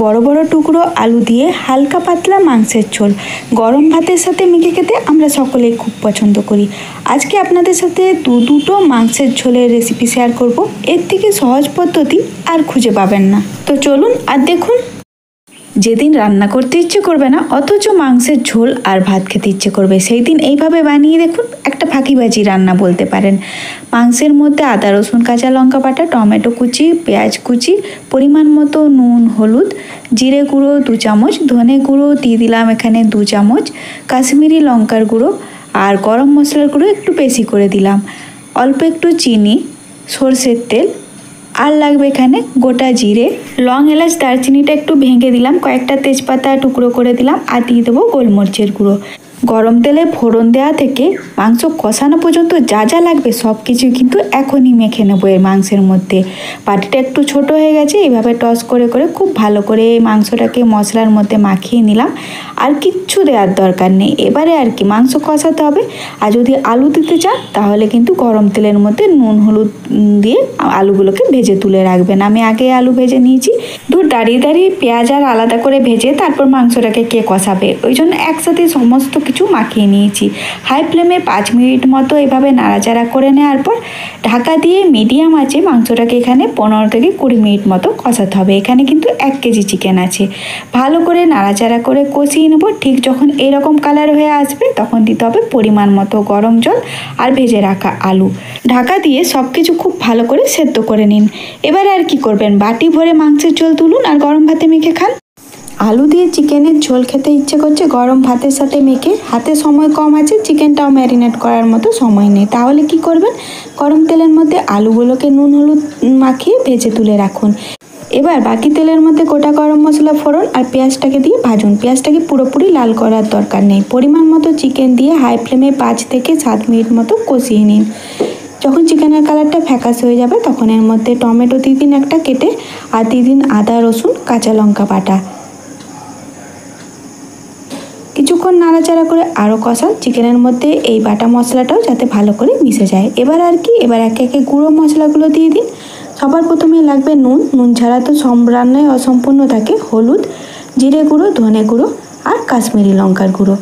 বড় বড় টুকরো আলু দিয়ে হালকা পাতলা মাংসের ঝোল গরম ভাতের সাথে মেখে খেতে আমরা সকলেই খুব পছন্দ করি। আজকে আপনাদের সাথে দুটো মাংসের ঝোলের রেসিপি শেয়ার করব। এর থেকে সহজ পদ্ধতি আর খুঁজে পাবেন না। তো চলুন আর দেখুন। যেদিন রান্না করতে ইচ্ছে করবে না অথচ মাংসের ঝোল আর ভাত খেতে ইচ্ছে করবে, সেই দিন এইভাবে বানিয়ে দেখুন। একটা ফাঁকিবাজি রান্না বলতে পারেন। মাংসের মধ্যে আদা রসুন কাঁচা লঙ্কা বাটা, টমেটো কুচি, পেঁয়াজ কুচি, পরিমাণ মতো নুন হলুদ, জিরে গুঁড়ো 2 চামচ, ধনে গুঁড়ো দিয়ে দিলাম এখানে 2 চামচ, কাশ্মীরি লঙ্কার গুঁড়ো আর গরম মশলার গুঁড়ো একটু বেশি করে দিলাম, অল্প একটু চিনি, সরষের তেল, আর লাগবে এখানে গোটা জিরে, লং এলাচ দারচিনিটা একটু ভেঙে দিলাম, কয়েকটা তেজপাতা টুকরো করে দিলাম, আর দিয়ে দেবো গোলমরিচের গুঁড়ো। গরম তেলে ফোড়ন দেওয়া থেকে মাংস কষানো পর্যন্ত যা যা লাগবে সব কিছু কিন্তু এখনই মেখে নেবো এর মাংসের মধ্যে। বাটিটা একটু ছোট হয়ে গেছে, এইভাবে টস করে করে খুব ভালো করে এই মাংসটাকে মশলার মধ্যে মাখিয়ে নিলাম। আর কিচ্ছু দেওয়ার দরকার নেই। এবারে আর কি মাংস কষাতে হবে। আর যদি আলু দিতে চান তাহলে কিন্তু গরম তেলের মধ্যে নুন হলুদ দিয়ে আলুগুলোকে ভেজে তুলে রাখবেন। আমি আগে আলু ভেজে নিয়েছি। দাঁড়িয়ে দাঁড়িয়ে পেঁয়াজ আর আলাদা করে ভেজে তারপর মাংসটাকে কে কষাবে, ওই জন্য একসাথে সমস্ত কিছু মাখিয়ে নিয়েছি। হাই ফ্লেমে 5 মিনিট মতো এভাবে নাড়াচাড়া করে নেওয়ার পর ঢাকা দিয়ে মিডিয়াম আঁচে মাংসটাকে এখানে 15 থেকে 20 মিনিট মতো কষাতে হবে। এখানে কিন্তু 1 কেজি চিকেন আছে। ভালো করে নাড়াচাড়া করে কষিয়ে নেব। ঠিক যখন এরকম কালার হয়ে আসবে তখন দিতে হবে পরিমাণ মতো গরম জল আর ভেজে রাখা আলু। ঢাকা দিয়ে সব কিছু খুব ভালো করে সেদ্ধ করে নিন। এবারে আর কি করবেন, বাটি ভরে মাংসের ঝোল তুলুন আর গরম ভাতে মেখে খান। আলু দিয়ে চিকেনের ঝোল খেতে ইচ্ছে করছে গরম ভাতের সাথে মেখে, হাতে সময় কম আছে, চিকেনটাও ম্যারিনেট করার মতো সময় নেই, তাহলে কি করবেন, গরম তেলের মধ্যে আলুগুলোকে নুন হলুদ মাখিয়ে ভেজে তুলে রাখুন। এবার বাকি তেলের মধ্যে গোটা গরম মশলা ফোড়ন আর পেঁয়াজটাকে দিয়ে ভাজুন। পেঁয়াজটাকে পুরোপুরি লাল করার দরকার নেই। পরিমাণ মতো চিকেন দিয়ে হাই ফ্লেমে 5 থেকে 7 মিনিট মতো কষিয়ে নিন। যখন চিকেনের কালারটা ফ্যাকাশে হয়ে যাবে তখন এর মধ্যে টমেটো দিয়ে দিন একটা কেটে, আর দিয়ে দিন আদা রসুন কাঁচা লঙ্কা বাটা। কিছুক্ষণ নাড়াচাড়া করে আরও কষান চিকেনের মধ্যে এই বাটা মশলাটাও যাতে ভালো করে মিশে যায়। এবার একে একে গুঁড়ো মশলাগুলো দিয়ে দিন। সবার প্রথমে লাগবে নুন ছাড়া তো সব রান্নায় অসম্পূর্ণ থাকে, হলুদ, জিরে গুঁড়ো, ধনে গুঁড়ো আর কাশ্মীরি লঙ্কার গুঁড়ো।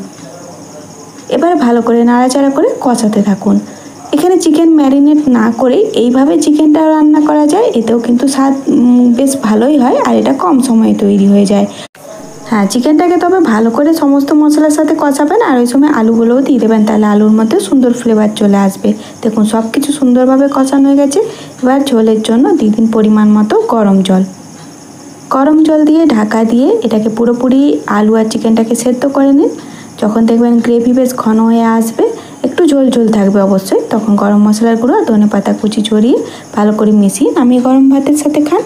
এবার ভালো করে নাড়াচাড়া করে কষাতে থাকুন। এখানে চিকেন ম্যারিনেট না করে এইভাবে চিকেনটা রান্না করা যায়, এতেও কিন্তু স্বাদ বেশ ভালোই হয় আর এটা কম সময়ে তৈরি হয়ে যায়। হ্যাঁ, চিকেনটাকে তবে ভালো করে সমস্ত মশলার সাথে কষাবেন আর ওই সময় আলুগুলোও দিয়ে দেবেন, তাহলে আলুর মধ্যে সুন্দর ফ্লেভার চলে আসবে। দেখুন সব কিছু সুন্দরভাবে কষানো হয়ে গেছে। এবার ঝোলের জন্য দিয়ে দিন পরিমাণ মতো গরম জল। গরম জল দিয়ে ঢাকা দিয়ে এটাকে পুরোপুরি আলু আর চিকেনটাকে সেদ্ধ করে নিন। যখন দেখবেন গ্রেভি বেশ ঘন হয়ে আসবে, একটু ঝোল ঝোল থাকবে অবশ্যই, তখন গরম মশলার গুঁড়ো আর ধনে পাতা কুচি ছড়িয়ে ভালো করে মিশিয়ে নামিয়ে গরম ভাতের সাথে খান।